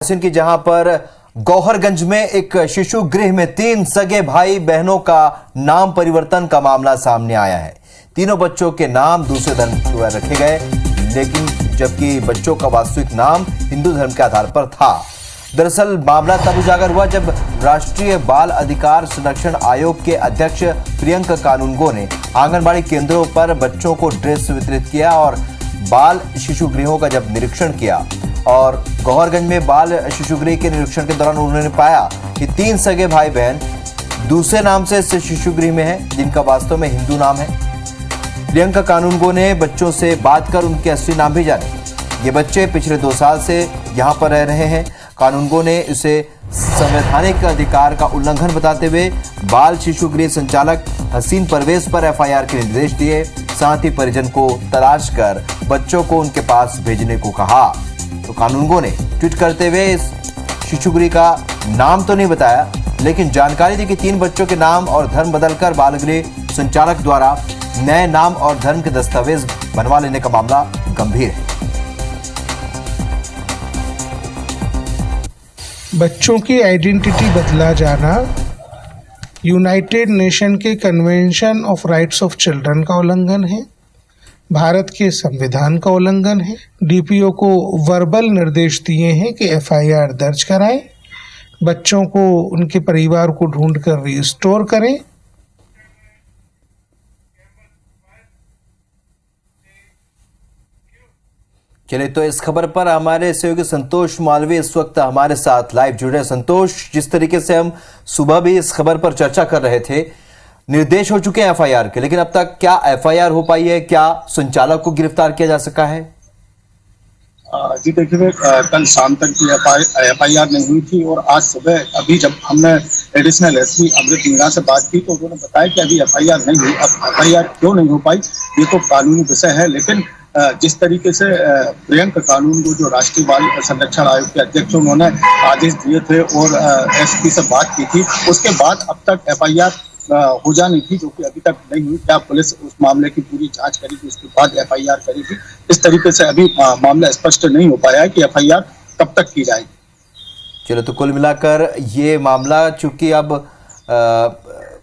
की जहां पर गौहरगंज में एक शिशु गृह में 3 सगे भाई बहनों का नाम परिवर्तन का मामला सामने आया है। तीनों बच्चों के नाम दूसरे धर्म पर रखे गए, लेकिन जबकि बच्चों का वास्तविक नाम हिंदू धर्म के आधार पर था। दरअसल मामला तब उजागर हुआ जब राष्ट्रीय बाल अधिकार संरक्षण आयोग के अध्यक्ष प्रियंका कानूनगो ने आंगनबाड़ी केंद्रों पर बच्चों को ड्रेस वितरित किया और बाल शिशु गृहों का जब निरीक्षण किया और गौहरगंज में बाल शिशु गृह के निरीक्षण के दौरान उन्होंने पाया कि 3 सगे भाई बहन दूसरे नाम से इस शिशु गृह में हैं, जिनका वास्तव में हिंदू नाम है। प्रियंका कानूनगो ने बच्चों से बात कर उनके असली नाम भी जाने। ये बच्चे पिछले 2 साल से यहाँ पर रह रहे हैं। कानूनगो ने इसे संवैधानिक अधिकार का उल्लंघन बताते हुए बाल शिशु गृह संचालक हसीन परवेज पर एफआईआर के निर्देश दिए, साथ ही परिजन को तलाश कर बच्चों को उनके पास भेजने को कहा। तो कानूनगो ने ट्वीट करते हुए इस शिशु गृह का नाम तो नहीं बताया, लेकिन जानकारी दी कि 3 बच्चों के नाम और धर्म बदलकर बाल गृह संचालक द्वारा नए नाम और धर्म के दस्तावेज बनवा लेने का मामला गंभीर है। बच्चों की आइडेंटिटी बदला जाना यूनाइटेड नेशन के convention of rights of children का उल्लंघन है, भारत के संविधान का उल्लंघन है। डीपीओ को वर्बल निर्देश दिए हैं कि एफआईआर दर्ज कराएं, बच्चों को उनके परिवार को ढूंढकर रिस्टोर करें। चलिए, तो इस खबर पर हमारे सहयोगी संतोष मालवीय इस वक्त हमारे साथ लाइव जुड़े। संतोष, जिस तरीके से हम सुबह भी इस खबर पर चर्चा कर रहे थे, निर्देश हो चुके हैं एफआईआर के, लेकिन अब तक क्या एफआईआर हो पाई है? क्या संचालक को गिरफ्तार किया जा सका है? जी देखिए, कल शाम तक की एफआईआर नहीं हुई थी और आज सुबह अभी जब हमने एडिशनल एसपी अमृत मीणा से बात की तो उन्होंने बताया कि अभी एफआईआर नहीं हुई। अब एफआईआर क्यों नहीं हो पाई ये तो कानूनी विषय है, लेकिन जिस तरीके से प्रियंका कानूनगो जो राष्ट्रीय बाल संरक्षण आयोग के अध्यक्ष, उन्होंने आदेश दिए थे और एसपी से बात की थी, उसके बाद अब तक एफआईआर हो जानी थी, जो कि अभी तक नहीं हुई। क्या पुलिस उस मामले की पूरी जांच करेगी, उसके बाद एफआईआर करेगी? इस तरीके से अभी मामला स्पष्ट नहीं हो पाया है कि एफआईआर कब तक की जाएगी। चलो, तो कुल मिलाकर ये मामला चूंकि अब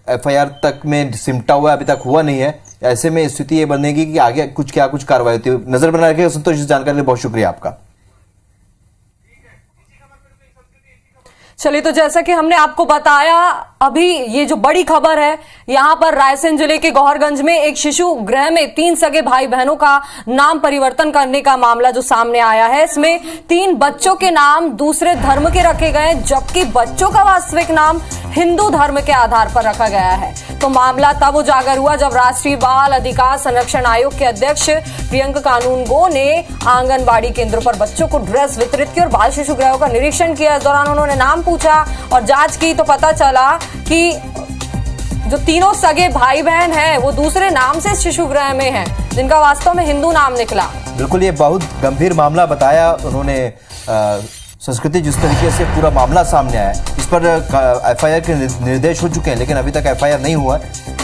एफआईआर तक में सिमटा हुआ अभी तक हुआ नहीं है, ऐसे में स्थिति ये बनेगी कि आगे कुछ कार्रवाई होती है। नजर बना रखिएगा। संतोष, इस जानकारी के लिए बहुत शुक्रिया आपका। चलिए, तो जैसा कि हमने आपको बताया, अभी ये जो बड़ी खबर है, यहां पर रायसेन जिले के गौहरगंज में एक शिशु गृह में 3 सगे भाई बहनों का नाम परिवर्तन करने का मामला जो सामने आया है, इसमें 3 बच्चों के नाम दूसरे धर्म के रखे गए, जबकि बच्चों का वास्तविक नाम हिंदू धर्म के आधार पर रखा गया है। तो मामला तब उजागर हुआ जब राष्ट्रीय बाल अधिकार संरक्षण आयोग के अध्यक्ष प्रियंका कानूनगो ने आंगनबाड़ी केंद्रों पर बच्चों को ड्रेस वितरित की और बाल शिशु गृहों का निरीक्षण किया। इस दौरान उन्होंने नाम पूछा और जांच की तो पता चला कि जो तीनों सगे भाई बहन हैं वो दूसरे नाम से शिशु गृह में हैं, जिनका वास्तव में हिंदू नाम निकला। बिल्कुल, ये बहुत गंभीर मामला बताया उन्होंने। संस्कृति जिस तरीके से पूरा मामला सामने आया, इस पर एफआईआर के निर्देश हो चुके हैं, लेकिन अभी तक एफआईआर नहीं हुआ।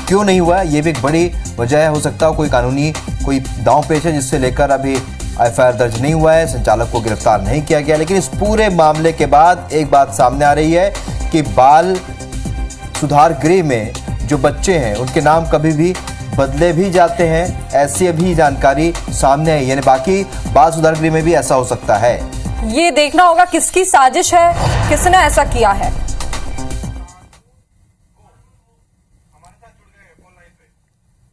क्यों नहीं हुआ, ये भी एक बड़ी वजह हो सकता है। कोई कानूनी कोई दांव पेच है जिससे लेकर अभी एफआईआर दर्ज नहीं हुआ है, संचालक को गिरफ्तार नहीं किया गया। लेकिन इस पूरे मामले के बाद एक बात सामने आ रही है कि बाल सुधार गृह में जो बच्चे हैं उनके नाम कभी भी बदले भी जाते हैं, ऐसी अभी जानकारी सामने आई। यानी बाकी बाल सुधार गृह में भी ऐसा हो सकता है। ये देखना होगा किसकी साजिश है, किसने ऐसा किया है।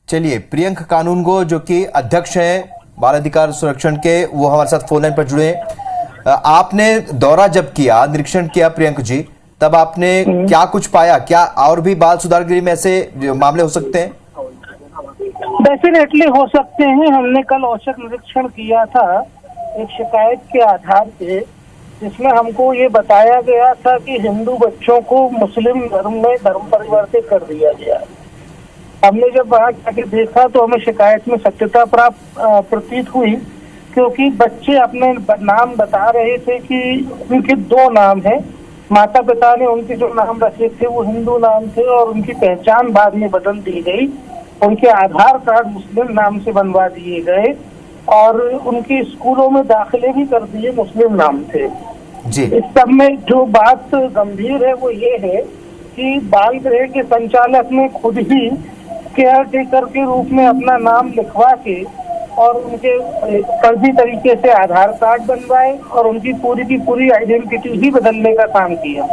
चलिए, प्रियंका कानूनगो जो कि अध्यक्ष है बाल अधिकार संरक्षण के, वो हमारे साथ फोन लाइन पर जुड़े हैं। आपने दौरा जब किया, निरीक्षण किया प्रियंका जी, तब आपने क्या कुछ पाया? क्या और भी बाल सुधार गृह में ऐसे मामले हो सकते हैं? डेफिनेटली हो सकते हैं। हमने कल औचक निरीक्षण किया था एक शिकायत के आधार पे, जिसमें हमको ये बताया गया था कि हिंदू बच्चों को मुस्लिम धर्म में धर्म परिवर्तित कर दिया गया। हमने जब वहाँ जाके देखा तो हमें शिकायत में सत्यता प्राप्त प्रतीत हुई, क्योंकि बच्चे अपने नाम बता रहे थे कि उनके 2 नाम हैं। माता पिता ने उनके जो नाम रखे थे वो हिंदू नाम थे और उनकी पहचान बाद में बदल दी गई। उनके आधार कार्ड मुस्लिम नाम से बनवा दिए गए और उनके स्कूलों में दाखिले भी कर दिए मुस्लिम नाम थे। जी। इस सब में जो बात गंभीर है वो ये है कि बाल गृह के संचालक ने खुद ही केयर टेकर के रूप में अपना नाम लिखवा के और उनके फर्जी तरीके से आधार कार्ड बनवाए और उनकी पूरी की पूरी आइडेंटिटी ही बदलने का काम किया।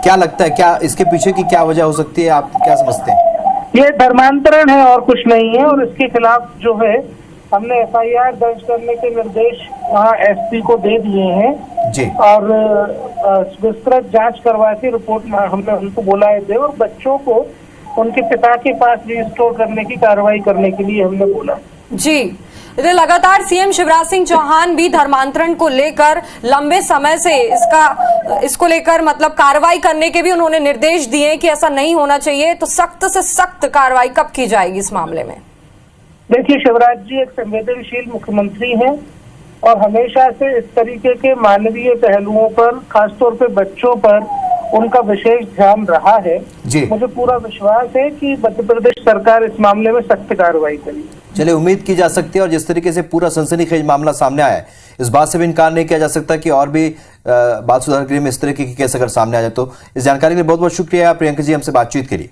क्या लगता है, क्या इसके पीछे की क्या वजह हो सकती है, आप क्या समझते हैं? ये धर्मांतरण है और कुछ नहीं है, और इसके खिलाफ जो है हमने एफआईआर दर्ज करने के निर्देश वहाँ एसपी को दे दिए हैं जी। और विस्तृत जांच करवा के रिपोर्ट हमने उनको बुलाए थे और बच्चों को उनके पिता के पास रिस्टोर करने की कार्रवाई करने के लिए हमने बोला। जी, लगातार सीएम शिवराज सिंह चौहान भी धर्मांतरण को लेकर लंबे समय से इसको लेकर मतलब कार्रवाई करने के भी उन्होंने निर्देश दिए कि ऐसा नहीं होना चाहिए, तो सख्त से सख्त कार्रवाई कब की जाएगी इस मामले में? देखिए, शिवराज जी एक संवेदनशील मुख्यमंत्री हैं और हमेशा से इस तरीके के मानवीय पहलुओं पर, खासतौर पे बच्चों पर उनका विशेष ध्यान रहा है जी। मुझे पूरा विश्वास है कि मध्य प्रदेश सरकार इस मामले में सख्त कार्रवाई करेगी। चलिए, उम्मीद की जा सकती है, और जिस तरीके से पूरा सनसनीखेज मामला सामने आया है, इस बात से भी इनकार नहीं किया जा सकता कि और भी बाल सुधार गृह में इस तरह की केस अगर सामने आ जाए तो। इस जानकारी के लिए बहुत बहुत शुक्रिया प्रियंका जी, हमसे बातचीत के लिए।